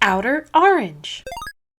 Outer Orange.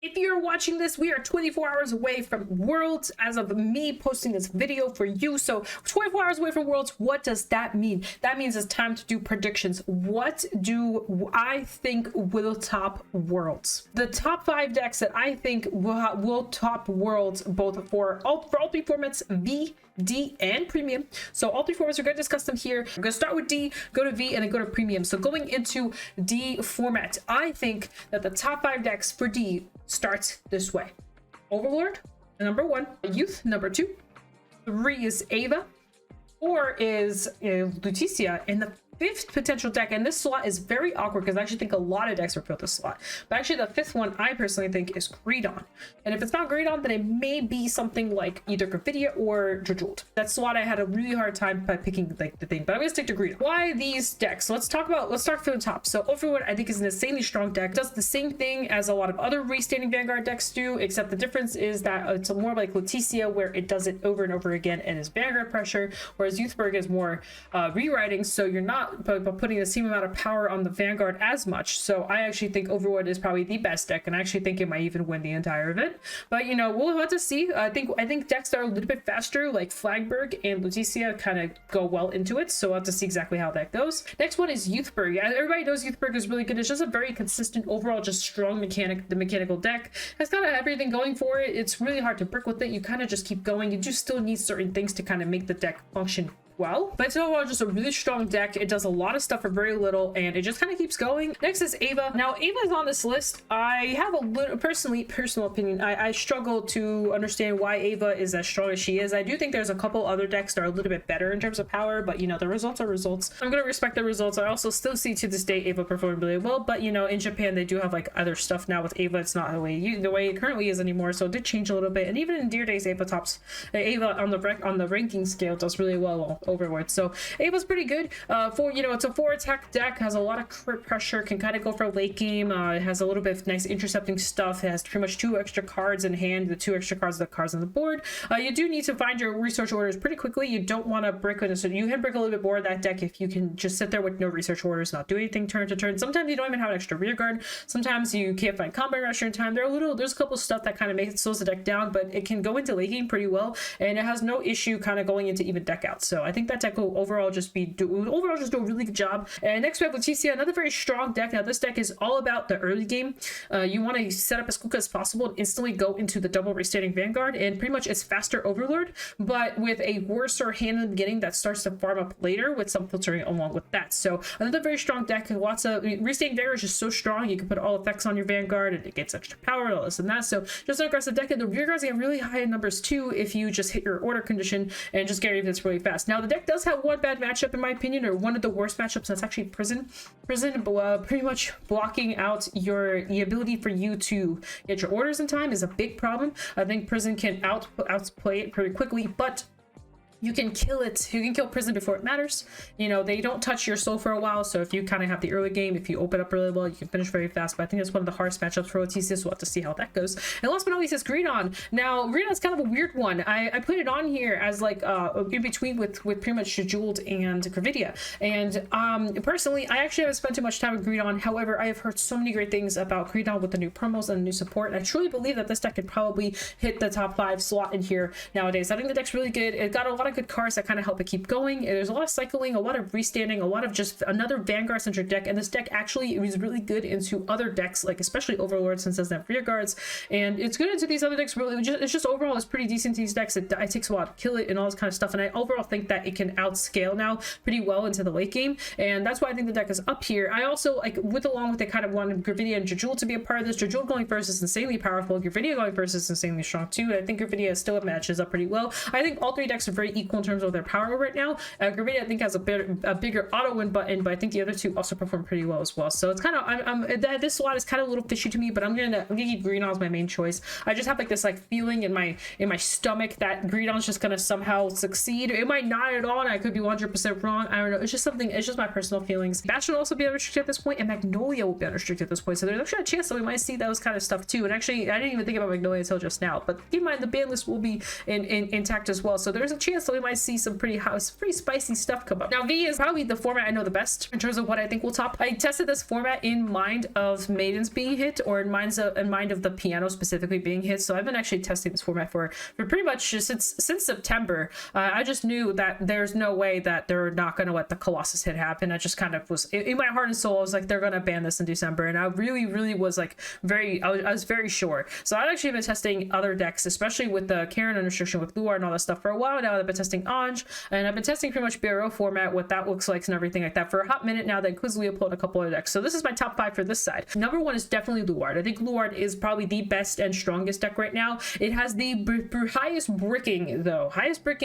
If you're watching this, we are 24 hours away from Worlds as of me posting this video for you. So 24 hours away from Worlds, what does that mean? That means it's time to do predictions. What do I think will top Worlds? The top 5 decks that I think will top Worlds, both for all 3 formats, V, D, and Premium. So all 3 formats, we're going to discuss them here. I'm going to start with D, go to V, and then go to Premium. So going into D format, I think that the top 5 decks for D starts this way. Overlord, number 1. Youth, number 2. 3 is Ava. 4 is Lutetia. And the 5th potential deck, and this slot is very awkward because I actually think a lot of decks are built this slot, but actually the 5th one I personally think is Greedon. And if it's not Greedon, then it may be something like either Gravidia or Jejuled. That slot I had a really hard time by picking like the thing, but I'm gonna stick to Greedon. Why these decks? Let's start from the top. So Overlord I think is an insanely strong deck. It does the same thing as a lot of other restanding Vanguard decks do, except the difference is that it's more like Lutetia, where it does it over and over again and is Vanguard pressure, whereas Youthberg is more rewriting, so you're not putting the same amount of power on the Vanguard as much. So I actually think Overlord is probably the best deck, and I actually think it might even win the entire event. But you know, we'll have to see. I think decks that are a little bit faster, like Flagberg and Lutetia, kind of go well into it. So we'll have to see exactly how that goes. Next one is Youthberg. Yeah, everybody knows Youthberg is really good. It's just a very consistent overall, just strong mechanical deck. It's kind of everything going for it. It's really hard to brick with it. You kind of just keep going. You just still need certain things to kind of make the deck function well, but it's overall just a really strong deck. It does a lot of stuff for very little, and it just kind of keeps going. Next is Ava. Now Ava is on this list. I have a little personal opinion. I struggle to understand why Ava is as strong as she is. I do think there's a couple other decks that are a little bit better in terms of power, but you know, the results are results. I'm gonna respect the results. I also still see to this day Ava performing really well, but you know, in Japan they do have like other stuff now with Ava. It's not the way it currently is anymore, so it did change a little bit. And even in Dear Days, Ava on the ranking scale does really well Overlord. So Ava's pretty good for, you know, it's a 4 attack deck, has a lot of crit pressure, can kind of go for late game. It has a little bit of nice intercepting stuff. It has pretty much 2 extra cards in hand. The 2 extra cards are the cards on the board. You do need to find your research orders pretty quickly. You don't want to brick on, so you can brick a little bit more of that deck if you can just sit there with no research orders, not do anything turn to turn. Sometimes you don't even have an extra rear guard. Sometimes you can't find combat rusher in time. There's a couple of stuff that kind of slows the deck down, but it can go into late game pretty well, and it has no issue kind of going into even deck out. So I think that deck will overall just do a really good job. And next we have Lutetia, another very strong deck. Now this deck is all about the early game. You want to set up as quick as possible and instantly go into the double restanding Vanguard, and pretty much it's faster Overlord, but with a worser hand in the beginning that starts to farm up later with some filtering along with that. So another very strong deck. Lots of restanding Vanguard is just so strong. You can put all effects on your Vanguard and it gets extra power and all this and that. So just an aggressive deck, and the rear guards get really high in numbers too if you just hit your order condition and just get this really fast. Now the deck does have one bad matchup in my opinion, or one of the worst matchups. That's actually Prison pretty much blocking out the ability for you to get your orders in time is a big problem. I think Prison can outplay it pretty quickly, but you can kill it. You can kill Prison before it matters. You know, they don't touch your soul for a while, so if you kind of have the early game, if you open up really well, you can finish very fast. But I think that's one of the hardest matchups for Lutetia, so we'll have to see how that goes. And last but not least is Greedon. Now Greedon's kind of a weird one. I put it on here as like in between with pretty much Jejuled and Gravidia. And personally, I actually haven't spent too much time with Greedon. However, I have heard so many great things about Greedon with the new promos and the new support, and I truly believe that this deck could probably hit the top 5 slot in here nowadays. I think the deck's really good. It got a lot of good cards that kind of help it keep going. There's a lot of cycling, a lot of restanding, a lot of just another Vanguard centric deck, and this deck actually is really good into other decks, like especially Overlord, since it doesn't have rear guards, and it's good into these other decks. Really, it's just overall it's pretty decent to these decks. It takes a while to kill it and all this kind of stuff, and I overall think that it can outscale now pretty well into the late game, and that's why I think the deck is up here. I also along with it kind of wanted Gravidia and Jejuled to be a part of this. Jejuled going first is insanely powerful. Gravidia going first is insanely strong too. I think Gravidia still matches up pretty well. I think all 3 decks are very equal in terms of their power right now. Gravidia I think has a bigger auto win button, but I think the other 2 also perform pretty well as well. So it's kind of this slot is kind of a little fishy to me, but I'm gonna keep Greedon as my main choice. I just have like this feeling in my stomach that Greedon's just gonna somehow succeed. It might not at all, and I could be 100% wrong. I don't know. It's just my personal feelings. Bastion will also be unrestricted at this point, and Magnolia will be unrestricted at this point. So there's actually a chance that we might see those kind of stuff too. And actually, I didn't even think about Magnolia until just now. But keep in mind the ban list will be intact as well. So there's a chance so we might see some pretty spicy stuff come up. Now V is probably the format I know the best in terms of what I think will top. I tested this format in mind of maidens being hit, or in mind of the piano specifically being hit. So I've been actually testing this format for pretty much just since September. I just knew that there's no way that they're not going to let the Colossus hit happen. I just kind of was in my heart and soul, I was like, they're going to ban this in December, and I really was like I was very sure. So I've actually been testing other decks, especially with the Karen and restriction with Luard and all that stuff for a while now. I've been testing Ange, and I've been testing pretty much BRO format, what that looks like and everything like that for a hot minute now. That includes Leopold and a couple other decks. So this is my top 5 for this side. Number 1 is definitely Luard. I think Luard is probably the best and strongest deck right now. It has the highest bricking though,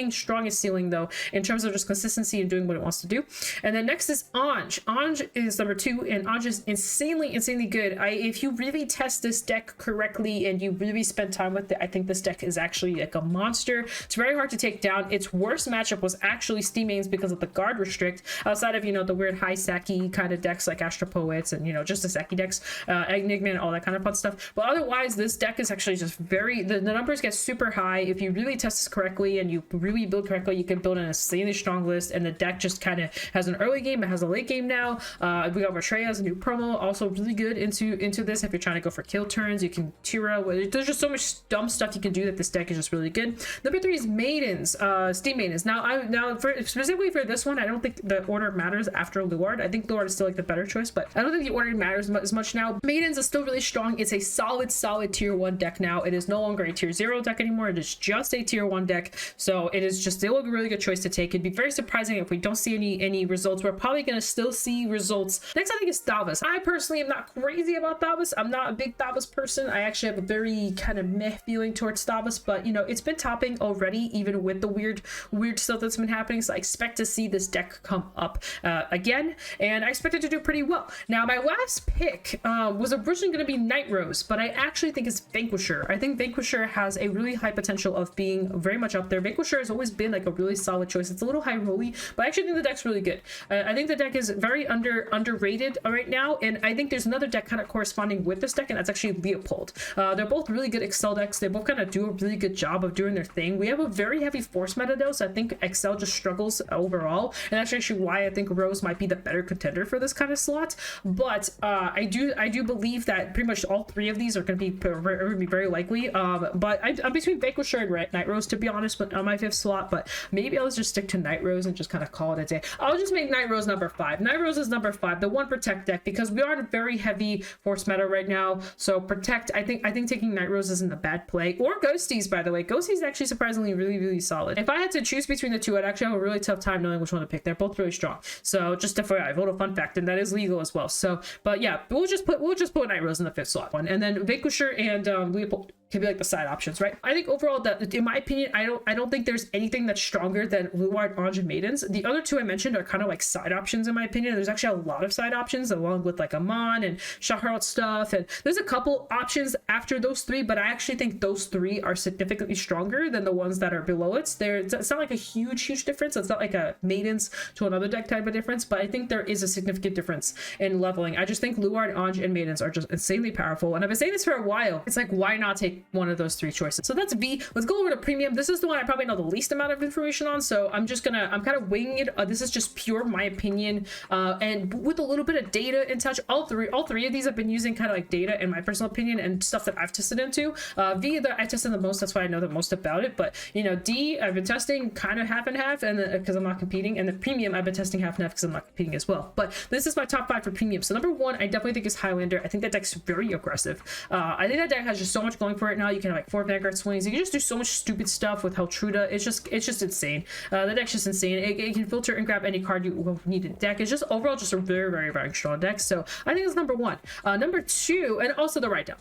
strongest ceiling though, in terms of just consistency and doing what it wants to do. And then next is Ange. Ange is number 2, and Ange is insanely good. If you really test this deck correctly and you really spend time with it, I think this deck is actually like a monster. It's very hard to take down. Its worst matchup was actually Steam mains because of the guard restrict, outside of, you know, the weird high Saki kind of decks like Astro Poets and, you know, just the Saki decks, Enigma and all that kind of fun stuff. But otherwise, this deck is actually just very, the numbers get super high. If you really test this correctly and you really build correctly, you can build an insanely strong list, and the deck just kind of has an early game, it has a late game now. We got Retreya as a new promo, also really good into this. If you're trying to go for kill turns, you can Tira. There's just so much dumb stuff you can do that this deck is just really good. Number 3 is Maidens, Steam Maidens. Now specifically for this one, I don't think the order matters after Luard. I think Luard is still like the better choice, but I don't think the order matters as much now. Maidens is still really strong. It's a solid tier 1 deck now. It is no longer a tier 0 deck anymore. It is just a tier 1 deck. So it is just still a really good choice to take. It'd be very surprising if we don't see any results. We're probably going to still see results. Next, I think is Thavas. I personally am not crazy about Thavas. I'm not a big Thavas person. I actually have a very kind of meh feeling towards Thavas, but you know, it's been topping already, even with the weird stuff that's been happening. So I expect to see this deck come up again, and I expect it to do pretty well. Now, my last pick was originally going to be Night Rose, but I actually think it's Vanquisher. I think Vanquisher has a really high potential of being very much up there. Vanquisher has always been like a really solid choice. It's a little high rolly, but I actually think the deck's really good. I think the deck is very underrated right now, and I think there's another deck kind of corresponding with this deck, and that's actually Leopold. They're both really good Excel decks. They both kind of do a really good job of doing their thing. We have a very heavy force meta though, so I think Excel just struggles overall, and that's actually why I think Rose might be the better contender for this kind of slot. But I do believe that pretty much all 3 of these are going to be very likely. But I'm between Vanquisher and Night Rose, to be honest, but on my 5th slot. But maybe I'll just stick to Night Rose and just kind of call it a day. I'll just make Night Rose number 5. Night Rose is number 5, the 1 protect deck, because we are in a very heavy force meta right now. So protect, I think taking Night Rose isn't a bad play. Or Ghosties, by the way. Ghosties is actually surprisingly really solid. If I had to choose between the 2, I'd actually have a really tough time knowing which one to pick. They're both really strong. So just FYI, vote a fun fact, and that is legal as well. So, but yeah, we'll just put Night Rose in the 5th slot one, and then Vanquisher and Leopold can be like the side options, right? I think overall that, in my opinion, I don't think there's anything that's stronger than Luard, Ange, and Maidens. The other 2 I mentioned are kind of like side options in my opinion. There's actually a lot of side options along with like Amon and Shahrat stuff, and there's a couple options after those 3, but I actually think those 3 are significantly stronger than the ones that are below it. It's not like a huge difference. It's not like a Maidens to another deck type of difference, but I think there is a significant difference in leveling. I just think Luard, Ange, and Maidens are just insanely powerful, and I've been saying this for a while. It's like, why not take one of those 3 choices? So that's V. Let's go over to Premium. This is the one I probably know the least amount of information on, so I'm kind of winging it. This is just pure my opinion, and with a little bit of data in touch. All three of these I've been using kind of like data in my personal opinion and stuff that I've tested into. V, that I tested the most, that's why I know the most about it. But you know, D, I've been testing kind of half and half, and because I'm not competing, and the Premium I've been testing half and half because I'm not competing as well. But this is my top 5 for Premium. So number 1, I definitely think is Highlander. I think that deck's very aggressive. I think that deck has just so much going for it now. You can have like 4 Vanguard swings. You can just do so much stupid stuff with Heltruda. It's just insane. The deck's just insane. It can filter and grab any card you need in the deck. It's just overall just a very strong deck. So I think it's number 1. Number 2, and also the write down.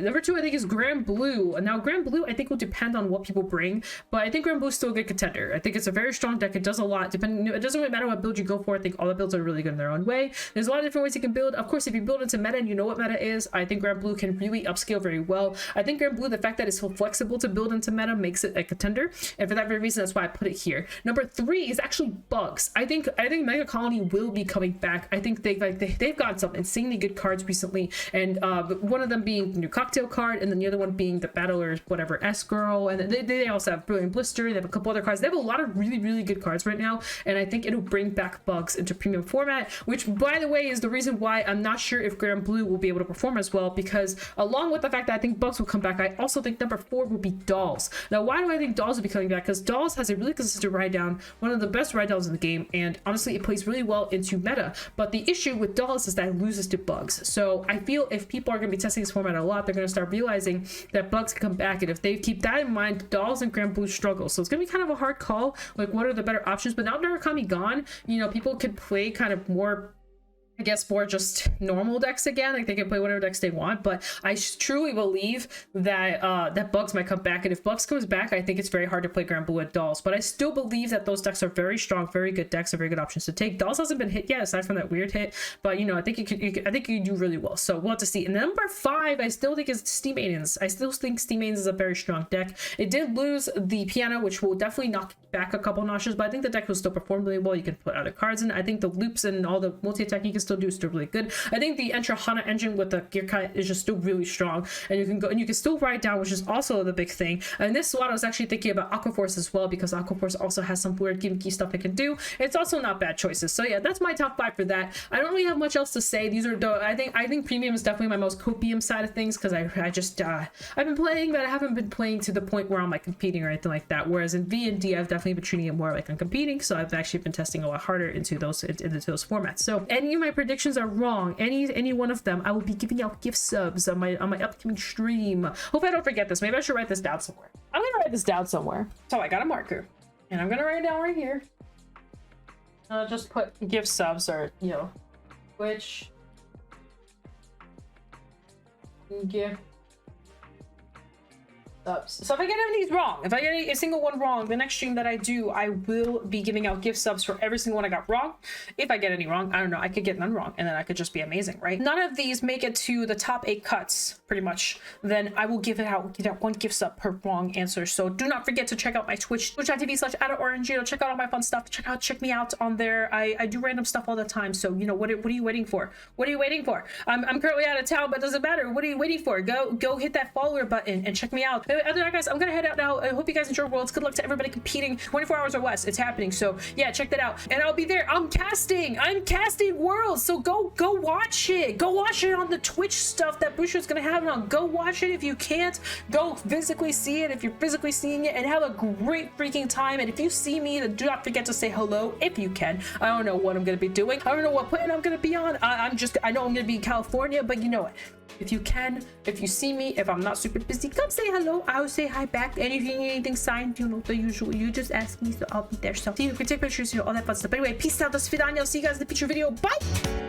Number 2 I think is Grand Blue. Now Grand Blue I think will depend on what people bring, but I think Grand Blue is still a good contender. I think it's a very strong deck. It does a lot. It doesn't really matter what build you go for. I think all the builds are really good in their own way. There's a lot of different ways you can build. Of course, if you build into meta and you know what meta is, I think Grand Blue can really upscale very well. I think think Grand Blue, the fact that it's so flexible to build into meta makes it a contender, and for that very reason, that's why I put it here. Number 3 is actually bugs. I think Mega Colony will be coming back. I think they've got some insanely good cards recently, and one of them being the new cocktail card, and then the other one being the Battler whatever S Girl, and they also have Brilliant Blister. They have a couple other cards. They have a lot of really good cards right now, and I think it'll bring back bugs into premium format, which by the way is the reason why I'm not sure if Grand Blue will be able to perform as well, because along with the fact that I think bugs will come back, I also think number 4 will be Dolls. Now, why do I think Dolls will be coming back? Because Dolls has a really consistent ride down, one of the best ride downs in the game, and honestly it plays really well into meta. But the issue with Dolls is that it loses to bugs. So I feel if people are going to be testing this format a lot, they're going to start realizing that bugs can come back, and if they keep that in mind, Dolls and Grand Blue struggle. So it's going to be kind of a hard call, like what are the better options. But now Murakami gone, you know, people could play kind of more, I guess, more just normal decks again. Like they can play whatever decks they want, but I truly believe that that bugs might come back, and if bugs comes back, I think it's very hard to play Grand Blue and Dolls. But I still believe that those decks are very strong, very good decks, and very good options to take. Dolls hasn't been hit yet, aside from that weird hit, but you know, I think you could do really well. So we'll have to see. And number 5, I still think is Steam Maidens. I still think Steam Maidens is a very strong deck. It did lose the piano, which will definitely knock back a couple notches, but I think the deck will still perform really well. You can put other cards in. I think the loops and all the multi-attack you can still do is still really good. I think the Entra Hana engine with the gear cut is just still really strong, and you can go and you can still ride down, which is also the big thing. And this one I was actually thinking about Aquaforce as well, because Aquaforce also has some weird gimmicky stuff it can do. It's also not bad choices. So yeah, that's my top 5 for that. I don't really have much else to say. These are I think premium is definitely my most copium side of things, because I just I've been playing, but I haven't been playing to the point where I'm like competing or anything like that. Whereas in V and D, I've definitely been treating it more like I'm competing. So I've actually been testing a lot harder into those formats. So any of my predictions are wrong. Any one of them, I will be giving out gift subs on my upcoming stream. Hope I don't forget this. Maybe I should write this down somewhere. I'm gonna write this down somewhere. So I got a marker, and I'm gonna write it down right here. Just put gift subs, or you know, which gift subs. So if I get any of these wrong, if I get a single one wrong, the next stream that I do, I will be giving out gift subs for every single one I got wrong. If I get any wrong, I don't know, I could get none wrong, and then I could just be amazing, right? None of these make it to the top 8 cuts, pretty much. Then I will give out 1 gift sub per wrong answer. So do not forget to check out my Twitch, twitch.tv/OuterOrange. You know, check out all my fun stuff. Check me out on there. I do random stuff all the time. So you know, what are you waiting for? What are you waiting for? I'm currently out of town, but it doesn't matter. What are you waiting for? Go hit that follower button and check me out. Other than that, guys, I'm gonna head out now. I hope you guys enjoy Worlds. Good luck to everybody competing. 24 hours or less, it's happening. So yeah, check that out, and I'll be there. I'm casting Worlds, so go watch it. Go watch it on the Twitch stuff that Busho's gonna have it on. Go watch it. If you can't, go physically see it if you're physically seeing it, and have a great freaking time. And if you see me, then do not forget to say hello if you can. I don't know what I'm gonna be doing. I don't know what plan I'm gonna be on. I know I'm gonna be in California, but you know what? If you can, if you see me, if I'm not super busy, come say hello. I'll say hi back. And if you need anything signed, you know, the usual, you just ask me, so I'll be there. So see, you can take pictures, you know, all that fun stuff. But anyway, peace out, do svidaniya. I'll see you guys in the future video. Bye.